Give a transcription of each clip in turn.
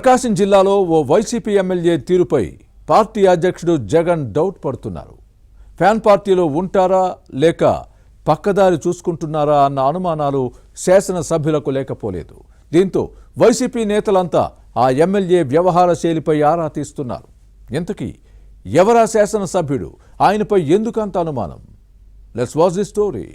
ప్రకాశం జిల్లాలో ఓ YCP MLA తీరుపై party అధ్యక్షుడు జగన్ డౌట్ పడుతున్నారు. ఫ్యాన్ పార్టీలో ఉంటారా లేక పక్కదారి చూసుకుంటున్నారా అన్న అనుమానాలు శాసనసభ్యులకు లేకపోలేదు. దీంతో వైసీపీ నేతలంతా ఆ ఎమ్మెల్యే వ్యవహార శైలిపై ఆరా తీస్తున్నారు. ఇంతకీ ఎవరా శాసనసభ్యుడు, ఆయనపై ఎందుకంత అనుమానం? Let's watch the story.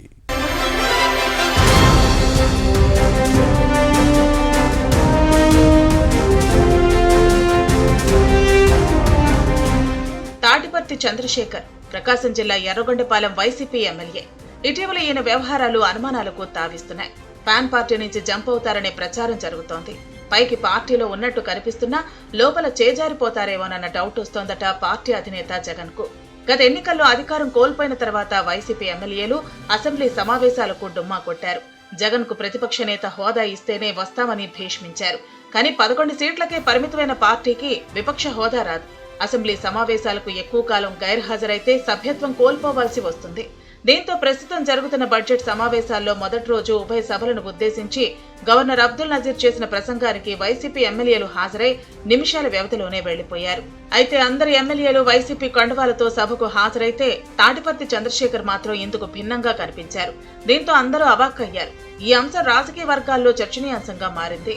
Tatiparthi Chandrasekhar Prakasam జిల్లా ఎర్రగొండపాలెం వైసీపీ ఎమ్మెల్యే. ఇటీవల ఈయన వ్యవహారాలు అనుమానాలకు తావిస్తున్నాయి. ఫ్యాన్ పార్టీ నుంచి జంప్ అవుతారనే ప్రచారం జరుగుతోంది. పైకి పార్టీలో ఉన్నట్టు కనిపిస్తున్నా లోపల చేజారిపోతారేమోనన్న డౌట్ వస్తోందట పార్టీ అధినేత జగన్ కు. గత ఎన్నికల్లో అధికారం కోల్పోయిన తర్వాత వైసీపీ ఎమ్మెల్యేలు అసెంబ్లీ సమావేశాలకు డుమ్మా కొట్టారు. జగన్ కు ప్రతిపక్ష నేత హోదా ఇస్తేనే వస్తామని భీష్మించారు. కానీ 11 సీట్లకే పరిమితమైన పార్టీకి విపక్ష హోదా రాదు. అసెంబ్లీ సమావేశాలకు ఎక్కువ కాలం గైర్హాజరైతే సభ్యత్వం కోల్పోవాల్సి వస్తుంది. దీంతో ప్రస్తుతం జరుగుతున్న బడ్జెట్ సమావేశాల్లో మొదటి రోజు ఉభయ సభలను ఉద్దేశించి గవర్నర్ అబ్దుల్ నజీర్ చేసిన ప్రసంగానికి వైసీపీ ఎమ్మెల్యేలు హాజరై నిమిషాల వ్యవధిలోనే వెళ్లిపోయారు. అయితే అందరు ఎమ్మెల్యేలు వైసీపీ కండువాలతో సభకు హాజరైతే తాటిపర్తి చంద్రశేఖర్ మాత్రం ఇందుకు భిన్నంగా కనిపించారు. దీంతో అందరూ అవాక్కయ్యారు. ఈ అంశం రాజకీయ వర్గాల్లో చర్చనీయాంశంగా మారింది.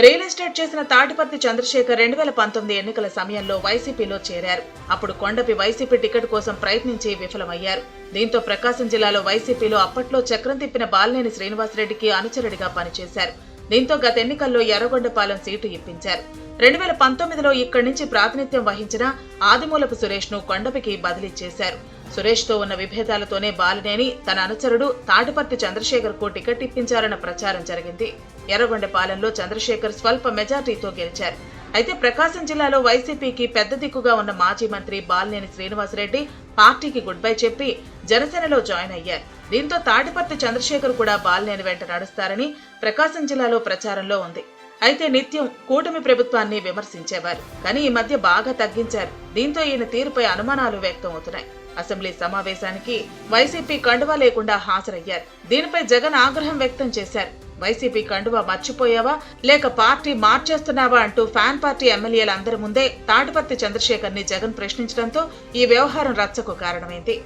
రియల్ ఎస్టేట్ చేసిన తాటిపర్తి చంద్రశేఖర్ 2019 ఎన్నికల సమయంలో వైసీపీలో చేరారు. అప్పుడు కొండపి వైసీపీ టికెట్ కోసం ప్రయత్నించి విఫలమయ్యారు. దీంతో ప్రకాశం జిల్లాలో వైసీపీలో అప్పట్లో చక్రం తిప్పిన బాలినేని శ్రీనివాసరెడ్డికి అనుచరుడిగా పనిచేశారు. దీంతో గత ఎన్నికల్లో ఎర్రగొండపాలెం సీటు ఇప్పించారు. 2019లో ఇక్కడి నుంచి ప్రాతినిధ్యం వహించిన ఆదిమూలపు సురేష్ ను కొండపికి బదిలీ చేశారు. సురేష్ తో ఉన్న విభేదాలతోనే బాలినేని తన అనుచరుడు తాటిపర్తి చంద్రశేఖర్ కు టికెట్ ఇప్పించారన్న ప్రచారం జరిగింది. ఎర్రగొండపాలెంలో చంద్రశేఖర్ స్వల్ప మెజార్టీతో గెలిచారు. అయితే ప్రకాశం జిల్లాలో వైసీపీకి పెద్ద దిక్కుగా ఉన్న మాజీ మంత్రి బాలినేని శ్రీనివాసరెడ్డి పార్టీకి గుడ్ బై చెప్పి జనసేనలో జాయిన్ అయ్యారు. దీంతో తాటిపర్తి చంద్రశేఖర్ కూడా బాలినేని వెంట నడుస్తారని ప్రకాశం జిల్లాలో ప్రచారంలో ఉంది. అయితే నిత్యం కూటమి ప్రభుత్వాన్ని విమర్శించేవారు. కానీ ఈ మధ్య బాగా తగ్గించారు. దీంతో ఈయన తీరుపై అనుమానాలు వ్యక్తం అవుతున్నాయి. అసెంబ్లీ సమావేశానికి వైసీపీ కండువా లేకుండా హాజరయ్యారు. దీనిపై జగన్ ఆగ్రహం వ్యక్తం చేశారు. వైసీపీ కండువా మర్చిపోయావా లేక పార్టీ మార్చేస్తున్నావా అంటూ ఫ్యాన్ పార్టీ ఎమ్మెల్యేలందరి ముందే తాటిపర్తి చంద్రశేఖర్ ని జగన్ ప్రశ్నించడంతో ఈ వ్యవహారం రచ్చకు కారణమైంది.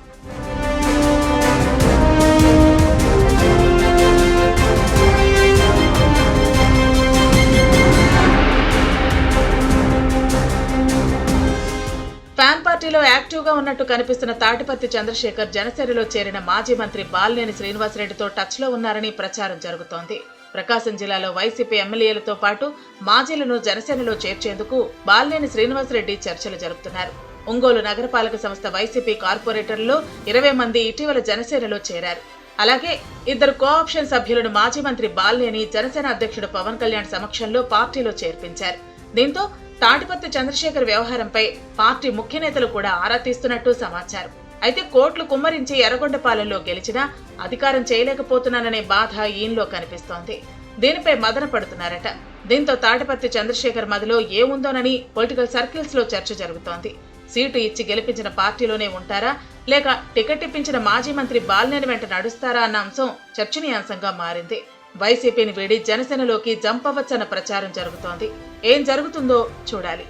ఫ్యాన్ పార్టీలో యాక్టివ్ గా ఉన్నట్టు కనిపిస్తున్న తాటిపర్తి చంద్రశేఖర్ జనసేనలో చేరిన మాజీ మంత్రి బాలినేని శ్రీనివాసరెడ్డితో టచ్ లో ఉన్నారని ప్రచారం జరుగుతోంది. ప్రకాశం జిల్లాలో వైసీపీ ఎమ్మెల్యేలతో పాటు మాజీలను జనసేనలో చేర్చేందుకు బాలినేని శ్రీనివాసరెడ్డి చర్చలు జరుపుతున్నారు. ఒంగోలు నగరపాలక సంస్థ వైసీపీ కార్పొరేటర్లలో 20 మంది ఇటీవల జనసేనలో చేరారు. అలాగే 2 కోఆప్షన్ సభ్యులను మాజీ మంత్రి బాలినేని జనసేన అధ్యక్షుడు పవన్ కళ్యాణ్ సమక్షంలో పార్టీలో చేర్పించారు. దీంతో తాటిపర్తి చంద్రశేఖర్ వ్యవహారంపై పార్టీ ముఖ్య నేతలు కూడా ఆరా తీస్తున్నట్టు సమాచారం. అయితే కోట్లు కుమ్మరించి ఎర్రగొండపాలెంలో గెలిచినా అధికారం చేయలేకపోతున్నాననే బాధ ఈయనలో కనిపిస్తోంది. దీనిపై మదన పడుతున్నారట. దీంతో తాటిపర్తి చంద్రశేఖర్ మదిలో ఏముందోనని పొలిటికల్ సర్కిల్స్ లో చర్చ జరుగుతోంది. సీటు ఇచ్చి గెలిపించిన పార్టీలోనే ఉంటారా లేక టికెట్ ఇప్పించిన మాజీ మంత్రి బాలినేని వెంట నడుస్తారా అన్న అంశం చర్చనీయాంశంగా మారింది. వైసీపీని వీడి జనసేనలోకి జంప్ అవ్వచ్చన్న ప్రచారం జరుగుతోంది. ఏం జరుగుతుందో చూడాలి.